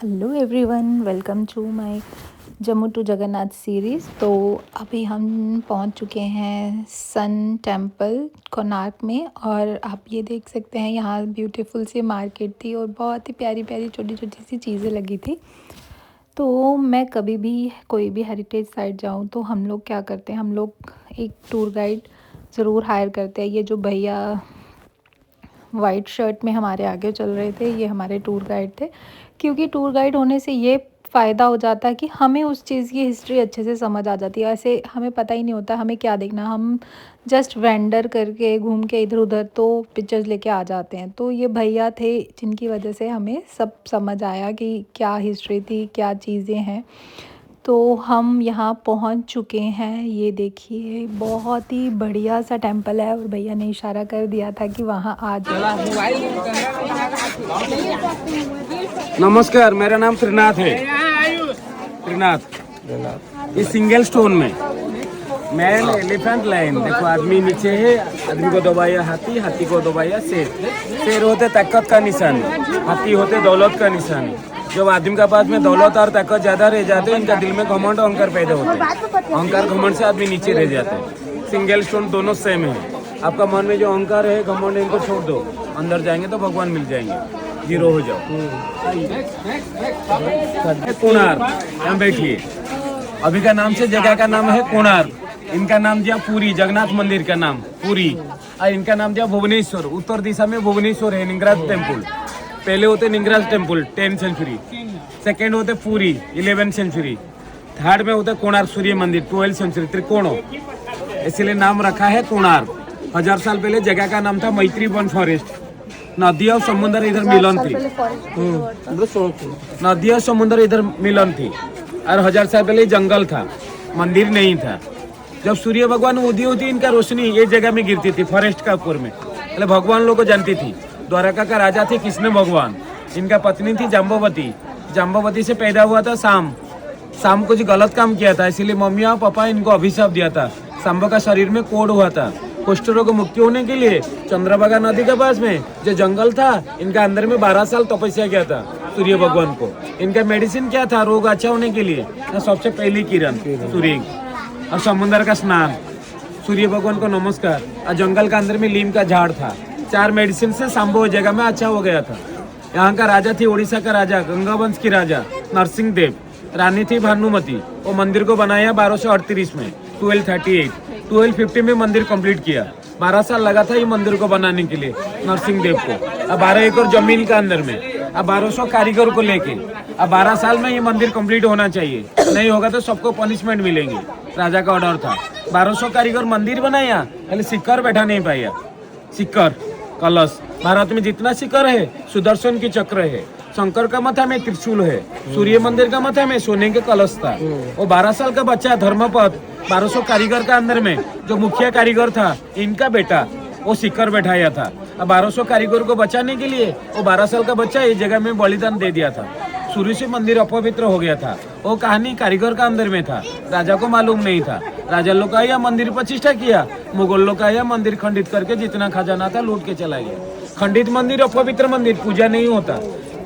Hello everyone, welcome to my Jammu to Jagannath series. तो अभी हम पहुंच चुके हैं सन टेम्पल कोणार्क में, और आप ये देख सकते हैं यहाँ ब्यूटीफुल सी मार्केट थी और बहुत ही प्यारी प्यारी छोटी छोटी सी चीज़ें लगी थी। तो मैं कभी भी कोई भी हेरिटेज साइट जाऊँ तो हम लोग क्या करते हैं, हम लोग एक टूर गाइड ज़रूर हायर करते हैं। ये जो भैया वाइट शर्ट में हमारे आगे चल रहे थे, ये हमारे टूर गाइड थे। क्योंकि टूर गाइड होने से ये फ़ायदा हो जाता है कि हमें उस चीज़ की हिस्ट्री अच्छे से समझ आ जाती है। ऐसे हमें पता ही नहीं होता हमें क्या देखना, हम जस्ट वेंडर करके घूम के इधर उधर तो पिक्चर्स लेके आ जाते हैं। तो ये भैया थे जिनकी वजह से हमें सब समझ आया कि क्या हिस्ट्री थी, क्या चीज़ें हैं। तो हम यहाँ पहुँच चुके हैं। ये देखिए बहुत ही बढ़िया सा टेंपल है और भैया ने इशारा कर दिया था कि वहाँ आ जाओ। नमस्कार, मेरा नाम त्रिनाथ है। त्रिनाथ इस सिंगल स्टोन में मैन एलिफेंट लाइन देखो, आदमी नीचे है, आदमी को दबाया हाथी, हाथी को दबाया शेर। शेर होते ताकत का निशानी, हाथी होते दौलत का निशानी। जब आदमी का पास में दौलत और ताकत ज्यादा रह जाते हैं, इनका दिल में घमंड और अहंकार पैदा होते हैं। अहंकार घमंड से आदमी नीचे रह जाते हैं। सिंगल स्टोन दोनों सेम है। आपका मन में जो अहंकार है, घमंड है, इनको छोड़ दो, अंदर जाएंगे तो भगवान मिल जाएंगे, जीरो हो जाओ। कोणार्क, यहाँ बैठिए। अभी का नाम से जगह का नाम है कोणार्क। इनका नाम दिया पुरी, जगन्नाथ मंदिर का नाम पुरी, और इनका नाम दिया भुवनेश्वर। उत्तर दिशा में भुवनेश्वर है, निंगराज टेम्पल। पहले होते Ningraj temple 10th century, second होते पुरी 11th सेंचुरी, थर्ड में होते कोणार्क सूर्य मंदिर 12th सेंचुरी, त्रिकोणों, इसलिए नाम रखा है कोणार्क। 1000 साल पहले जगह का नाम था मैत्री वन फॉरेस्ट। नदी और समुद्र इधर मिलन थी, नदी और समुद्र इधर मिलन थी, और 1000 साल पहले जंगल था, मंदिर नहीं था। जब सूर्य भगवान उदय होती, इनका रोशनी ये जगह में गिरती थी, फॉरेस्ट का ऊपर में। पहले भगवान लोग को जानती थी। द्वारका का राजा थे कृष्ण भगवान, इनका पत्नी थी जाम्बवती। जाम्बवती से पैदा हुआ था शाम। शाम कुछ गलत काम किया था, इसीलिए मम्मी और पापा इनको अभिशाप दिया था। शाम का शरीर में कोढ़ हुआ था। कुष्ठ रोग मुक्ति होने के लिए चंद्रभागा नदी के पास में जो जंगल था, इनका अंदर में 12 साल तपस्या किया था सूर्य भगवान को। इनका मेडिसिन क्या था, रोग अच्छा होने के लिए? सबसे पहली किरण सूर्य और समुद्र का स्नान, सूर्य भगवान को नमस्कार, और जंगल का अंदर में नीम का झाड़ था। 4 मेडिसिन से सांबो जगह में अच्छा हो गया था। यहाँ का राजा थी उड़ीसा का राजा, गंगा वंश की राजा नरसिंह देव। रानी थी भानुमति। वो मंदिर को बनाया 1238 में, 1238। 1250 में मंदिर कंप्लीट किया। 12 साल लगा था ये मंदिर को बनाने के लिए नरसिंह देव को। अब 12 एकड़ जमीन का अंदर में, अब 1200 कारीगर को लेके, अब 12 साल में ये मंदिर कंप्लीट होना चाहिए। नहीं होगा तो सबको पनिशमेंट मिलेंगे, राजा का ऑर्डर था। 1200 कारीगर मंदिर बनाया, पहले सिक्कर बैठा नहीं पाया। सिक्कर कलश, भारत में जितना सिक्कर है सुदर्शन की चक्र है। शंकर का माथा में त्रिशूल है, सूर्य मंदिर का माथा में सोने के कलश था। वो 12 साल का बच्चा धर्मपद 1200 कारीगर का अंदर में जो मुखिया कारीगर था, इनका बेटा वो सिक्कर बैठाया था। अब 1200 कारीगर को बचाने के लिए वो 12 साल का बच्चा इस जगह में बलिदान दे दिया था। शुरू से मंदिर अपवित्र हो गया था। वो कहानी कारीगर का अंदर में था, राजा को मालूम नहीं था। राजा लोग का यह मंदिर प्रतिष्ठा किया, मुगल लोग का यह मंदिर खंडित करके जितना खजाना था लूट के चला गया। खंडित मंदिर, अपवित्र मंदिर, पूजा नहीं होता।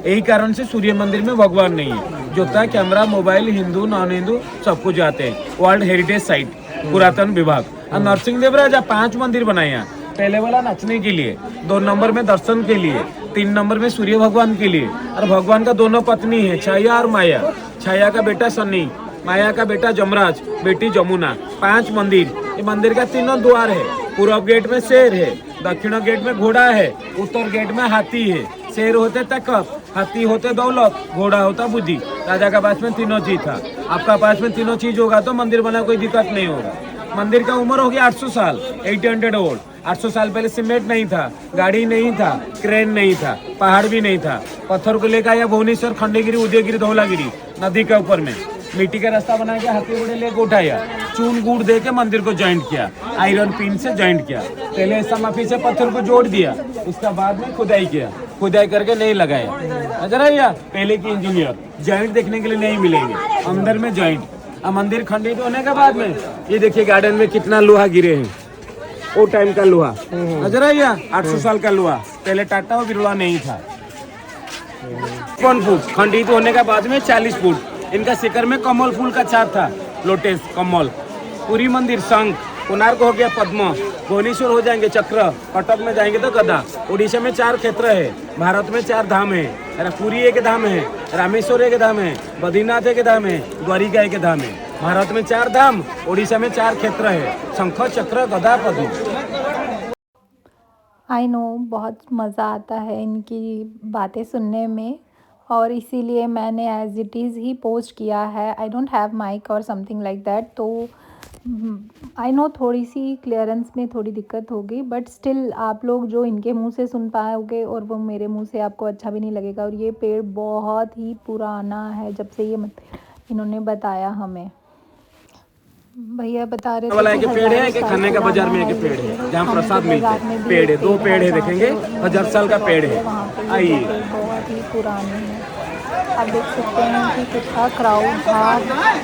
यही कारण से सूर्य मंदिर में भगवान नहीं है। जो था camera, mobile, Hindu non Hindu सब कुछ जाते हैं। वर्ल्ड हेरिटेज साइट, पुरातन विभाग। और नरसिंह देव राजा 5 मंदिर बनाया। पहले वाला नाचने के लिए, 2 नंबर में दर्शन के लिए, 3 नंबर में सूर्य भगवान के लिए। और भगवान का दोनों पत्नी है, छाया और माया। छाया का बेटा सन्नी, माया का बेटा जमराज, बेटी जमुना। 5 मंदिर। ये मंदिर का 3 द्वार है। पूर्व गेट में शेर है, दक्षिण गेट में घोड़ा है, उत्तर गेट में हाथी है। शेर होते ताकत, हाथी होते दौलत, घोड़ा होता बुद्धि। राजा का पास में तीनों चीज था। आपका पास में तीनों चीज होगा तो मंदिर बना कोई दिक्कत नहीं होगा। मंदिर का उम्र हो गया 800 साल, 800 ओल्ड। 800 साल पहले सीमेंट नहीं था, गाड़ी नहीं था, क्रेन नहीं था, पहाड़ भी नहीं था। पत्थर को लेकर आया भुवनेश्वर, खंडगिरी, उदयगिरी, धौलागिरी नदी के ऊपर में। मिट्टी का रास्ता बना के हाथी घोड़े लेके उठाया, चून गुड़ दे के मंदिर को ज्वाइंट किया, आयरन पिन से ज्वाइंट किया। पहले समाफी से पत्थर को जोड़ दिया, उसका बाद में खुदाई किया। खुदाई करके नहीं लगाया। नजर आया पहले की इंजीनियर। ज्वाइंट देखने के लिए नहीं मिलेंगे, अंदर में ज्वाइंट। अब मंदिर खंडित होने के बाद में ये देखिए गार्डन में कितना लोहा गिरे हैं, वो टाइम का लोहा। नजर आया 800 साल का लोहा। पहले टाटा और बिरला नहीं था। 55 फुट खंडित होने के बाद में 40 फुट। इनका शिखर में कमल फूल का छाप था, लोटस कमल। पूरी मंदिर शंख, कोणार्क हो गया पद्म, भुवनेश्वर हो जाएंगे चक्र, कटक में जाएंगे तो गदा। उड़ीसा में 4 क्षेत्र है, भारत में 4 धाम है। पुरी एक धाम है, रामेश्वर एक धाम है, बद्रीनाथ एक धाम है, द्वारिका एक धाम है। भारत में 4 धाम, उड़ीसा में 4 क्षेत्र है, शंख चक्र गदा पद्म। आई नो बहुत मज़ा आता है इनकी बातें सुनने में, और इसीलिए मैंने as it is he post किया है। आई डोंट हैव माइक और समथिंग लाइक दैट, तो आई नो थोड़ी सी क्लियरेंस में थोड़ी दिक्कत होगी, बट स्टिल आप लोग जो इनके मुंह से सुन पाओगे और वो मेरे मुंह से आपको अच्छा भी नहीं लगेगा। और ये पेड़ बहुत ही पुराना है, जब से ये इन्होंने बताया हमें। भैया बता रहे थे कि पेड़ है कि खाने का बाजार में एक पेड़ है जहाँ प्रसाद मिलता है। पेड़ है, 2 पेड़ है, देखेंगे 1000 साल का पेड़ है। आइए, बहुत ही पुरानी है। आप देख सकते हैं कि कितना क्राउड था।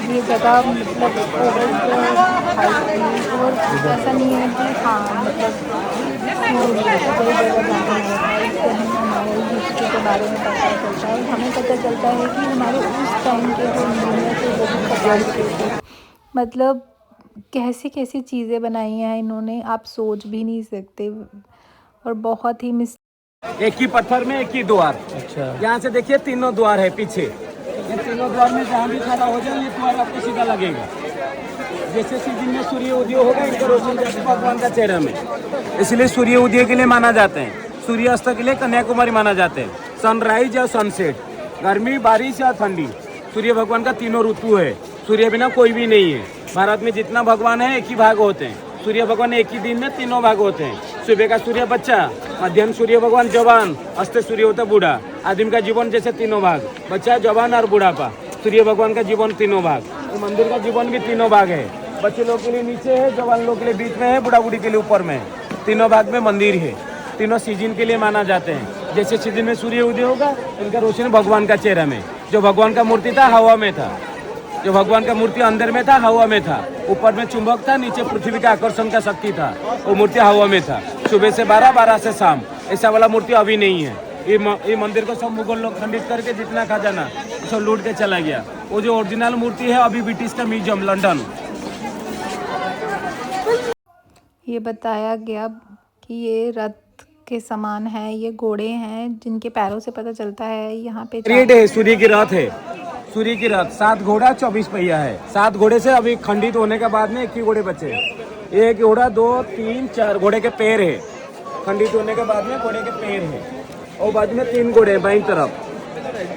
ये जगह मतलब और ऐसा नहीं है कि हाँ मतलब हमारे हिस्ट्री के बारे में पता चलता है। हमें पता चलता है कि हमारे उस टाइम के जो इंजीनियर थे वो भी पता थे, मतलब कैसी कैसी चीज़ें बनाई हैं इन्होंने, आप सोच भी नहीं सकते। और बहुत ही एक ही पत्थर में एक ही द्वार। अच्छा, यहाँ से देखिए 3 द्वार है पीछे। ये 3 द्वार में जहाँ भी खड़ा हो जाए ये द्वार आपको सीधा लगेगा। जैसे सीजन में सूर्य उदय होगा, इनका रोशन जाएगा भगवान का चेहरा में, इसलिए सूर्य उदय के लिए माना जाते हैं। सूर्य अस्त के लिए कन्याकुमारी माना जाते हैं। सनराइज और सनसेट, गर्मी, बारिश या ठंडी, सूर्य भगवान का 3 ऋतु है। सूर्य बिना कोई भी नहीं है। भारत में जितना भगवान है एक ही भाग होते हैं। सूर्य भगवान एक ही दिन में 3 भाग होते हैं। सुबह का सूर्य बच्चा, मध्याह्न सूर्य भगवान जवान, अस्त सूर्य होता बूढ़ा। आदमी का जीवन जैसे 3 भाग, बच्चा, जवान और बुढ़ापा। सूर्य भगवान का जीवन 3 भाग। तो मंदिर का जीवन भी 3 भाग है। बच्चे लोग के लिए नीचे है, जवान लोग के लिए बीच में है, बुढ़ा बुढ़ी के लिए ऊपर में है। 3 भाग में मंदिर है। 3 सीजन के लिए माना जाते हैं। जैसे सीजन में सूर्य उदय होगा, इनका रोशन भगवान का चेहरा में। जो भगवान का मूर्ति था हवा में था, जो भगवान का मूर्ति अंदर में था हवा में था। ऊपर में चुंबक था, नीचे पृथ्वी का आकर्षण का शक्ति था। वो मूर्ति हवा में था। सुबह से 12, 12 से शाम। ऐसा वाला मूर्ति अभी नहीं है। ये मंदिर को सब मुगल लोग खंडित करके जितना खजाना सब लूट के चला गया। वो जो ओरिजिनल मूर्ति है अभी ब्रिटिश का म्यूजियम लंदन। ये बताया गया कि ये रथ के समान है, ये घोड़े हैं जिनके पैरों से पता चलता है यहाँ पे है। सूर्य की रथ है, सूर्य की रथ। 7 घोड़ा 24 पहिया है। 7 घोड़े से अभी खंडित होने के बाद में 1 ही घोड़े बचे। 1 घोड़ा, 2, 3, 4 घोड़े के पैर है। खंडित होने के बाद में घोड़े के पैर है। और बाजू में 3 घोड़े हैं बाईं तरफ,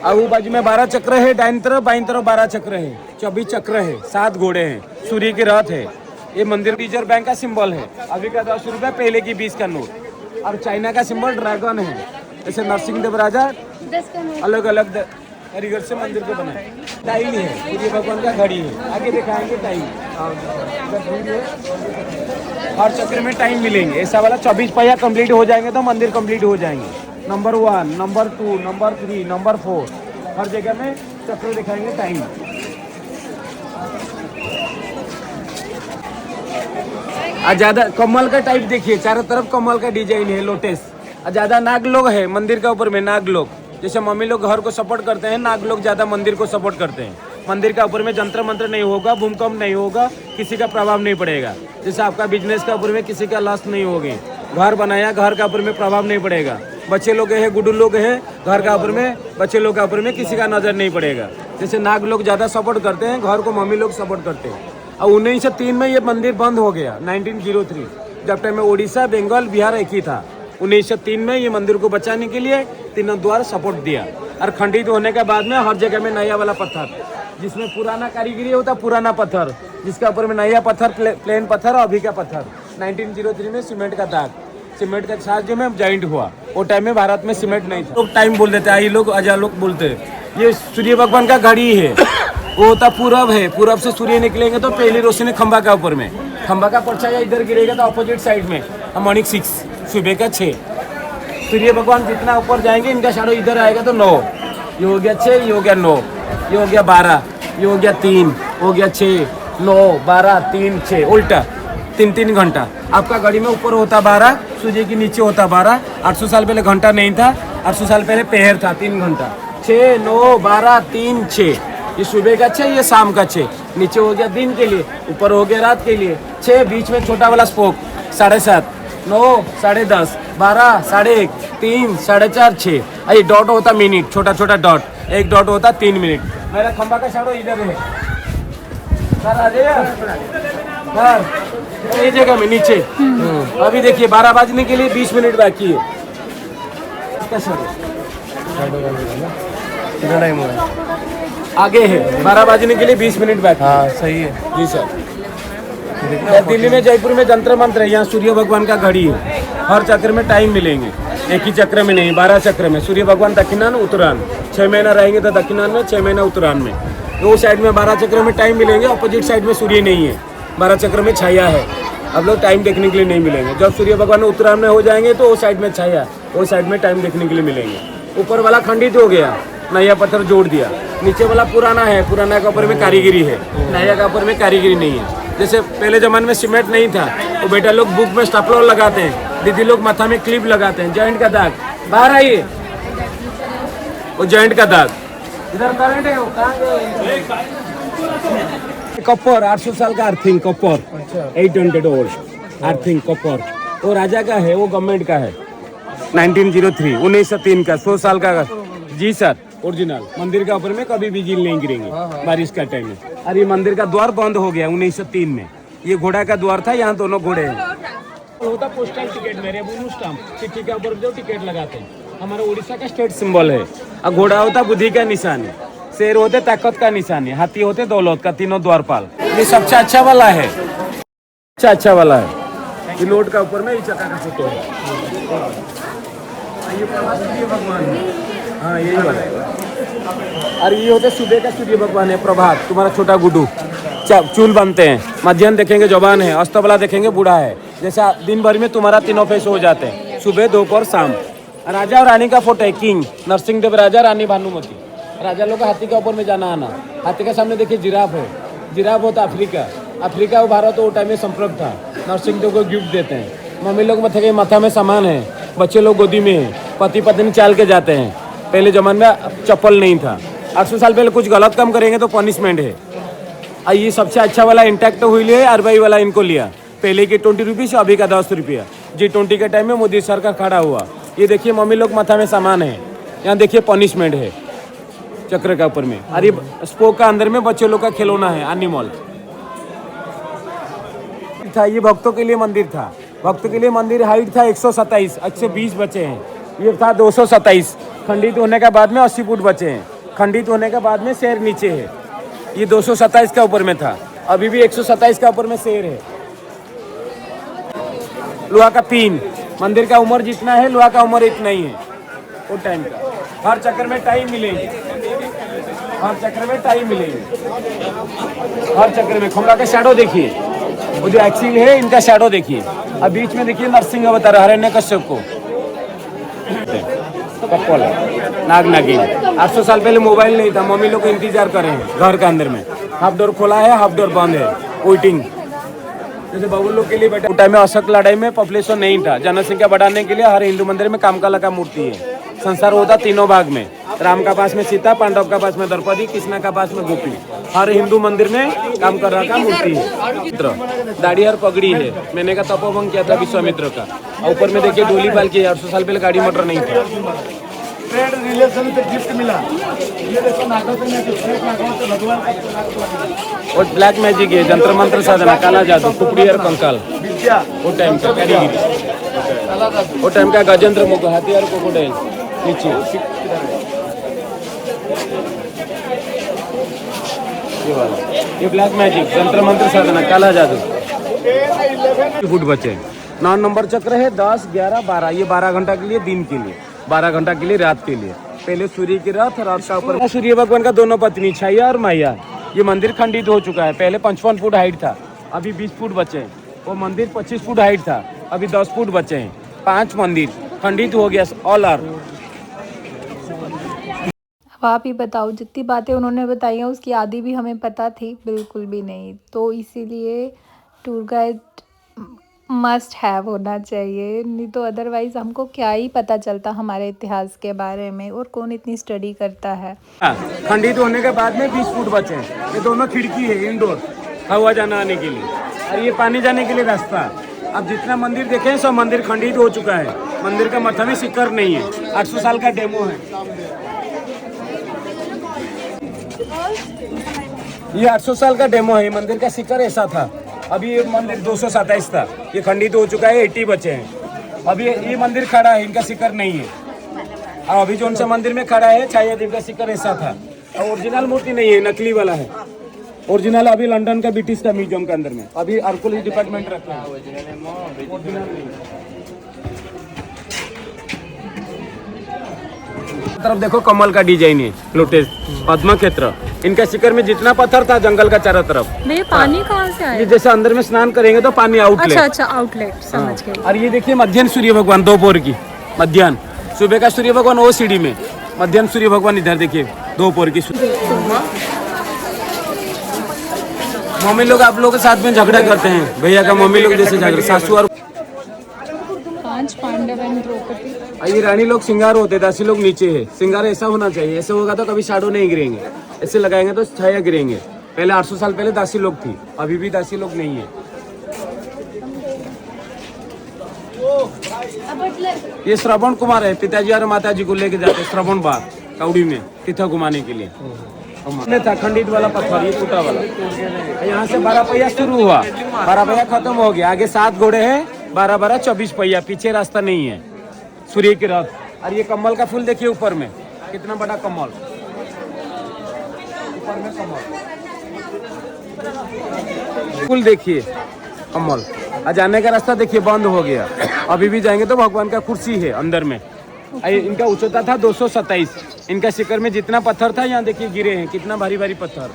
और वो बाजू में 12 चक्र है दाईं तरफ, बाईं तरफ 12 चक्र है, 24 चक्र है, 7 घोड़े हैं। सूर्य की रथ है। ये मंदिर रिजर्व बैंक का सिंबल है। अभी का 10 रुपया, पहले की 20 का नोट। और चाइना का सिंबल ड्रैगन है। ऐसे नरसिंह देव राजा अलग अलग कारीगर से मंदिर को बनाए। टाइल है, सूर्य भगवान का घड़ी है। आगे दिखाएंगे टाइल। हर चक्र में टाइम मिलेंगे। ऐसा वाला 24 पहिया कंप्लीट हो जाएंगे तो मंदिर कंप्लीट हो जाएंगे। नंबर 1, नंबर 2, नंबर 3, नंबर 4, हर जगह में चक्र दिखाएंगे टाइम। ज्यादा कमल का टाइप देखिए, चारों तरफ कमल का डिजाइन है, लोटस। ज्यादा नाग लोग है मंदिर के ऊपर में। नाग लोग जैसे मम्मी लोग घर को सपोर्ट करते हैं, नाग लोग ज्यादा मंदिर को सपोर्ट करते हैं। मंदिर के ऊपर में जंतर मंत्र नहीं होगा, भूकंप नहीं होगा, किसी का प्रभाव नहीं पड़ेगा। जैसे आपका बिजनेस के ऊपर में किसी का लॉस नहीं होगी। घर बनाया, घर के ऊपर में प्रभाव नहीं पड़ेगा। बच्चे लोग है, गुड्डू लोग है, घर के ऊपर में, बच्चे लोग के ऊपर में किसी का नजर नहीं पड़ेगा। जैसे नाग लोग ज्यादा सपोर्ट करते हैं, घर को मम्मी लोग सपोर्ट करते हैं। और 1903 में ये मंदिर बंद हो गया, 1903, जब टाइम में उड़ीसा, बंगाल, बिहार एक ही था। 1903 में ये मंदिर को बचाने के लिए 3 द्वार सपोर्ट दिया। और खंडित होने के बाद में हर जगह में नया वाला पत्थर, जिसमें पुराना कारीगरी होता, पुराना पत्थर, जिसके ऊपर में नया पत्थर, प्लेन पत्थर, अभी का पत्थर। 1903 में सीमेंट का दाग, सीमेंट का साथ जो में जॉइंट हुआ। वो टाइम में भारत में सीमेंट नहीं था। लोग टाइम बोल देते हैं, लोग अजा लोग बोलते हैं। ये सूर्य भगवान का घड़ी है। वो होता पूरब है। पूरब से सूर्य निकलेंगे तो पहली रोशनी खंबा का ऊपर में, खंबा का परछाई इधर गिरेगा तो अपोजिट साइड में मॉर्निंग 6, सुबह का 6। सूर्य भगवान जितना ऊपर जाएंगे इनका शैडो इधर आएगा तो 9। ये हो गया 6, ये हो गया 9, ये हो गया 12, ये हो गया 3, हो गया 6, 9, 12, 3, 6, उल्टा 3-3 घंटा। आपका घड़ी में ऊपर होता 12, सूर्य के नीचे होता 12। 800 साल पहले घंटा नहीं था, 800 साल पहले पहर था 3 घंटा। 6, 9, 12, 3, 6। ये सुबह का 6, ये शाम का 6। नीचे हो गया दिन के लिए, ऊपर हो गया रात के लिए। 6 बीच में छोटा वाला स्पोक 7:30, 9 10:30, 12 1:30, 3 4:30, 6। ये डॉट होता मिनट, छोटा छोटा डॉट, एक डॉट होता 3 मिनट। मेरा खंबा का शैडो इधर है सर, आ जाइए सर, ये जगह में नीचे। अभी देखिए 12 बजने के लिए 20 मिनट बाकी है। इसका शैडो कितना टाइम हो रहा है? आगे है, 12 बजने के लिए 20 मिनट बाकी। हाँ सही है। जी सर। दिल्ली में, जयपुर में जंतर मंत्र है, यहाँ सूर्य भगवान का घड़ी है। हर चक्र में टाइम मिलेंगे, एक ही चक्र में नहीं, 12 चक्र में। सूर्य भगवान दक्षिणान उत्तरायण, 6 महीना रहेंगे तो दक्षिणान में, 6 महीना उत्तरायण में। दो साइड में 12 चक्र में टाइम मिलेंगे। अपोजिट साइड में सूर्य नहीं है, 12 चक्र में छाया है। अब लोग टाइम देखने के लिए नहीं मिलेंगे। जब सूर्य भगवान उत्तरायण में हो जाएंगे तो वो साइड में छाया, वो साइड में टाइम देखने के लिए मिलेंगे। ऊपर वाला खंडित हो गया, नया पत्थर जोड़ दिया। नीचे वाला पुराना है, पुराना का ऊपर में कारीगरी है, नया का ऊपर में कारीगरी नहीं है। जैसे पहले जमाने में सीमेंट नहीं था, वो बेटा लोग बुक में स्टेपलर लगाते हैं, दीदी लोग माथा में क्लिप लगाते हैं। जॉइंट का दाग बाहर आइए, वो जॉइंट का दाग इधर करंट है, वो कॉपर 800 साल का earthing copper, 800 old earthing copper. वो राजा का है, वो गवर्नमेंट का है। 1903 1903 का, 100 साल का। जी सर, ओरिजिनल। मंदिर का ऊपर में कभी भी गिल नहीं गिरेंगे बारिश का टाइम में। और ये मंदिर का द्वार बंद हो गया 1903 में। ये घोड़ा का द्वार था, यहाँ दोनों घोड़े हैं। होता पोस्टल टिकट में, रेवेन्यू स्टाम्प, चिट्ठी के ऊपर जो टिकट लगाते हैं, हमारा उड़ीसा का स्टेट सिंबल है। और घोड़ा होता बुद्धि का निशान है, शेर होते ताकत का निशान है, हाथी होते दौलत का, तीनों द्वारपाल। ये सबसे अच्छा वाला है, अच्छा वाला है। ये लोड का ऊपर में ये चक्का का फोटो है। ये सूर्य भगवान है, हाँ यही वाला है। और ये होते सुबह का सूर्य भगवान है, प्रभात तुम्हारा छोटा गुड्डू। चूल बनते हैं, मध्याह्न देखेंगे जवान है, अस्तबला देखेंगे बूढ़ा है। जैसा दिन भर में तुम्हारा तीनों फेस हो जाते हैं, सुबह दोपहर शाम। राजा और रानी का फोटो है, किंग नरसिंह देव राजा, रानी भानुमति। राजा लोग का हाथी के ऊपर में जाना आना। हाथी के सामने देखिए जिराफ है, जिराफ होता अफ्रीका, अफ्रीका और भारत वो टाइम में संपर्क था। नरसिंह देव को गिफ्ट देते हैं। मम्मी लोग माथा में सामान है, बच्चे लोग गोदी में है, पति पत्नी चाल के जाते हैं। पहले जमाने में चप्पल नहीं था। 800 साल पहले कुछ गलत काम करेंगे तो पनिशमेंट है। और ये सबसे अच्छा वाला इंटैक्ट व्हील है, अरबाई वाला इनको लिया। पहले के 20 रुपीज़, अभी का 10 रुपया। G20 के टाइम में मोदी सरकार खड़ा हुआ। ये देखिए मम्मी लोग माथा में सामान है, यहाँ देखिए पनिशमेंट है चक्र का ऊपर में। और ये स्पोक का अंदर में बच्चे लोग का खिलौना है, एनिमल था। ये भक्तों के लिए मंदिर था, भक्तों के लिए मंदिर। हाइट था 127, 120 बचे हैं। ये था 227। खंडित होने के बाद में 80 फुट बचे हैं। खंडित होने के बाद में शेर नीचे है। ये 227 का ऊपर में था, अभी भी 127 का ऊपर में शेर है। लोहा का पिन, मंदिर का उम्र जितना है लोहा का उम्र इतना ही है वो टाइम का। हर चक्कर में टाइम मिलेंगे, हर चक्कर में टाइम मिलेंगे, हर चक्कर में। खंबा का शैडो देखिए, वो जो एक्सिल है इनका शैडो देखिए। अब बीच में देखिए नरसिंह अवतार हिरण्यकश्यप को कपल नाग नागिन। 800 साल पहले मोबाइल नहीं था, मम्मी लोग इंतजार कर रहे हैं घर के अंदर में। हाफ डोर खोला है, हाफ डोर बंद है, वेटिंग। जैसे बाबू लोग के लिए बेटा टाइम में अशोक लड़ाई में पॉपुलेशन नहीं था, जनसंख्या बढ़ाने के लिए हर हिंदू मंदिर में कामकाला का मूर्ति है। संसार होता तीनों भाग में, राम का पास में सीता, पांडव का पास में द्रौपदी, कृष्णा का पास में गोपी। हर हिंदू मंदिर में काम कर रहा का मूर्ति है। दाढ़ी और पगड़ी है, मैंने का तपोवन किया था विश्वामित्र का। ऊपर में देखिए डोली पाल की। 800 साल पहले गाड़ी मोटर नहीं था। ट्रेड रिलेशन से गिफ्ट मिला। ये देखो नागों से भगवान और ब्लैक मैजिक है, जंत्र मंत्र साधना, काला जादू, कुपड़ी और कंकाल। विद्या वो टाइम का कारीगिरी, वो टाइम का गजेंद्र मुख, हाथी और क्रोकोडाइल नीचे। ये वाला, ये ब्लैक मैजिक, जंत्र मंत्र साधना, काला जादू। फुट बचे। 9 नंबर चक्र है, 10, 11, 12। ये 12 घंटा के लिए, दिन के लिए, 12 घंटा के लिए, रात के लिए। पहले सूर्य की रात, रात का ऊपर सूर्य भगवान का दोनों पत्नी छाया और माया। ये मंदिर खंडित हो चुका है। पहले 55 फुट हाइट था, अभी 20 फुट बचे हैं। वो मंदिर 25 फुट हाइट था, अभी 10 फुट बचे हैं। 5 मंदिर खंडित हो गया, ऑल आर। अब आप ही बताओ, जितनी बातें उन्होंने बताई हैं उसकी आधी भी हमें पता थी बिल्कुल भी नहीं। तो इसीलिए टूर गाइड मस्ट हैव होना चाहिए, नहीं तो अदरवाइज़ हमको क्या ही पता चलता हमारे इतिहास के बारे में, और कौन इतनी स्टडी करता है। हाँ, खंडित होने के बाद में 20 फुट बचे हैं। ये दोनों खिड़की है इंडोर, हवा जाना आने के लिए, और ये पानी जाने के लिए रास्ता। अब जितना मंदिर देखे हैं सब मंदिर खंडित हो चुका है। मंदिर का माथा में सिक्कर नहीं है। 800 साल का डेमो है। ये 800 साल का डेमो है। मंदिर का सिक्कर ऐसा था। अभी ये मंदिर 227 था, ये खंडित हो चुका है। 80 बचे हैं। अभी ये मंदिर खड़ा है, इनका सिक्कर नहीं है। और अभी जो उनसे मंदिर में खड़ा है शायद इनका सिक्कर ऐसा था। और ओरिजिनल मूर्ति नहीं है, नकली वाला है। ओरिजिनल अभी लंदन का ब्रिटिश का म्यूजियम के अंदर में अभी आर्कोलॉजी डिपार्टमेंट रखा है। ओरिजिनल नहीं। तरफ देखो कमल का डिजाइन है, लोटस पद्म क्षेत्र। इनका शिखर में जितना पत्थर था जंगल का चारों तरफ। ये पानी कहाँ से आया? ये जैसे अंदर में स्नान करेंगे तो पानी आउटलेट। अच्छा आउटलेट, समझ गए। और ये देखिए मध्याह्न सूर्य भगवान दोपहर की, मध्याह्न सुबह का सूर्य भगवान वो सीढ़ी में, मध्याह्न सूर्य भगवान इधर देखिए दोपहर की। मम्मी लोग आप लोग के साथ में झगड़ा करते हैं, भैया का मम्मी लोग जैसे झगड़ा, सासू और 5 पांडव एंड द्रौपदी। ये रानी लोग श्रृंगार होते, दासी लोग नीचे है। श्रृंगार ऐसा होना चाहिए, ऐसे होगा तो कभी शाडो नहीं गिरेंगे, ऐसे लगाएंगे तो छाया गिरेंगे। पहले 800 साल पहले दासी लोग थी, अभी भी दासी लोग नहीं है। ये श्रवण कुमार है, पिताजी और माताजी को लेके जाते श्रवण बाग कौड़ी में तीर्थ घुमाने के लिए। था खंडित वाला पत्थर, ये टूटा वाला। यहाँ से 12 पहिया शुरू हुआ, 12 पहिया खत्म हो गया। आगे 7 घोड़े हैं, 12-12 24 पहिया। पीछे रास्ता नहीं है, सूर्य की रथ। और ये कमल का फूल देखिए ऊपर में, कितना बड़ा कमल, ऊपर में कमल फूल देखिए, कमल। और जाने का रास्ता देखिए बंद हो गया। अभी भी जाएंगे तो भगवान का कुर्सी है अंदर में। इनका उच्चता था 227। इनका शिखर में जितना पत्थर था यहाँ देखिए गिरे हैं, कितना भारी भारी पत्थर।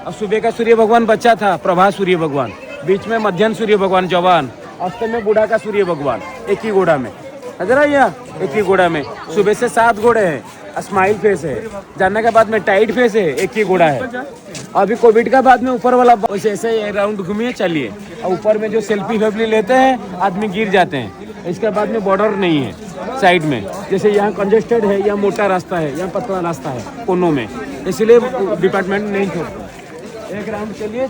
और सुबह का सूर्य भगवान बच्चा था, प्रभा सूर्य भगवान, बीच में मध्याह्न सूर्य भगवान जवान, अस्त में बूढ़ा का सूर्य भगवान। एक ही घोड़ा में नजर आइए, एक ही घोड़ा में। सुबह से 7 घोड़े हैं, स्माइल फेस है। जानने के बाद में टाइट फेस है, एक ही घोड़ा है। अभी कोविड का बाद में ऊपर वाला वैसे ऐसे राउंड घूमिए चलिए। और ऊपर में जो सेल्फी वेल्फी लेते हैं आदमी गिर जाते हैं। इसके बाद में बॉर्डर नहीं है साइड में, जैसे यहाँ कंजेस्टेड है, यहाँ मोटा रास्ता है, यहाँ पतला रास्ता है कोनों में, इसलिए डिपार्टमेंट नहीं छोड़ता। एक राउंड चलिए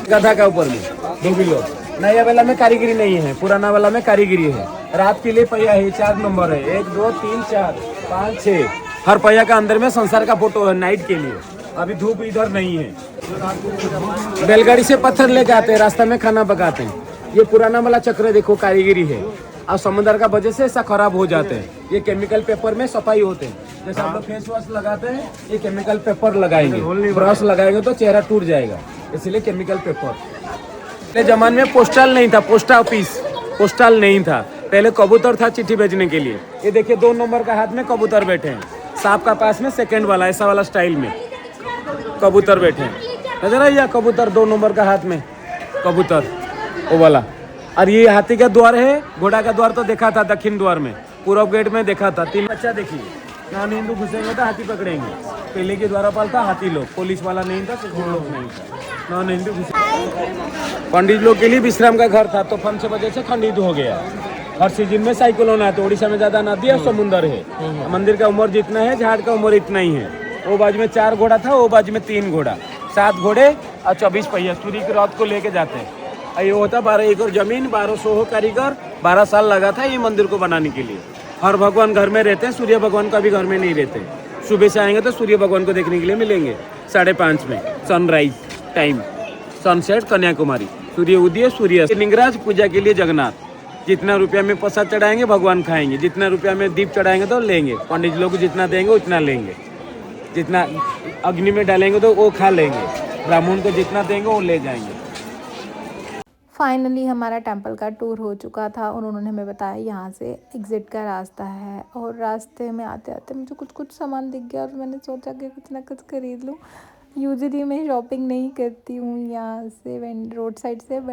गधा का ऊपर में 2 किलो। नया वाला में कारीगरी नहीं है, पुराना वाला में कारीगरी है। रात के लिए पहिया है, 4 नंबर है, 1 2 3 4 5 6। हर पहिया का अंदर में संसार का फोटो है नाइट के लिए। अभी धूप इधर नहीं है। बैलगाड़ी से पत्थर लेके आते हैं, रास्ता में खाना पकाते हैं। ये पुराना वाला चक्र देखो कारीगरी है। और समुद्र का वजह से ऐसा खराब हो जाते हैं। ये केमिकल पेपर में सफाई होते हैं। जैसे आप लोग फेस वॉश लगाते हैं, ये केमिकल पेपर लगाएंगे। ब्रश लगाएंगे तो चेहरा टूट जाएगा, इसलिए केमिकल पेपर। पहले जमाने में पोस्टल नहीं था, पोस्ट ऑफिस पोस्टल नहीं था। पहले कबूतर था चिट्ठी भेजने के लिए। ये देखिए 2 नंबर का हाथ में कबूतर बैठे हैं, सांप का पास में सेकंड वाला ऐसा वाला स्टाइल में कबूतर बैठे हैं। नजर आइए कबूतर 2 नंबर का हाथ में कबूतर वो वाला। और ये हाथी का द्वार है। घोड़ा का द्वार तो देखा था दक्षिण द्वार में, पूर्व गेट में देखा था। 3 बच्चा देखिए, नॉन हिंदू घुसेंगे तो हाथी पकड़ेंगे। पहले के द्वारापाल था हाथी लोग, पुलिस वाला नहीं था, सिक्योरिटी लोग नहीं था, नॉन हिंदू घुसे। पंडित लोग के लिए विश्राम का घर था, तो 5 बजे से खंडित हो गया। हर सीजन में साइक्लोन आता है। उड़ीसा में ज्यादा नदी और समुद्र है। मंदिर का उम्र जितना है, झाड़ का उम्र इतना ही है। वो बाजू में 4 घोड़ा था, वो बाजू में 3 घोड़ा, 7 घोड़े और 24 पहिया सूर्य की रात को लेके जाते हैं। ये होता 12 एकड़ जमीन, 1200 कारीगर, 12 साल लगा था ये मंदिर को बनाने के लिए। हर भगवान घर में रहते हैं, सूर्य भगवान का भी घर में नहीं रहते। सुबह से आएंगे तो सूर्य भगवान को देखने के लिए मिलेंगे 5:30 में सनराइज टाइम, सनसेट कन्याकुमारी, सूर्य उदय, सूर्य लिंगराज पूजा के लिए जगन्नाथ। जितना रुपया में प्रसाद चढ़ाएंगे भगवान खाएंगे, जितना रुपया में दीप चढ़ाएंगे तो लेंगे। पंडित लोग जितना देंगे उतना लेंगे, जितना अग्नि में डालेंगे तो वो खा लेंगे, ब्राह्मण को जितना देंगे वो ले जाएंगे। फाइनली हमारा टेंपल का टूर हो चुका था और उन्होंने हमें बताया यहाँ से एग्ज़िट का रास्ता है। और रास्ते में आते आते मुझे कुछ सामान दिख गया और मैंने सोचा कि कुछ ना कुछ ख़रीद लूँ। यूजुअली मैं शॉपिंग नहीं करती हूँ यहाँ से रोड साइड से, बट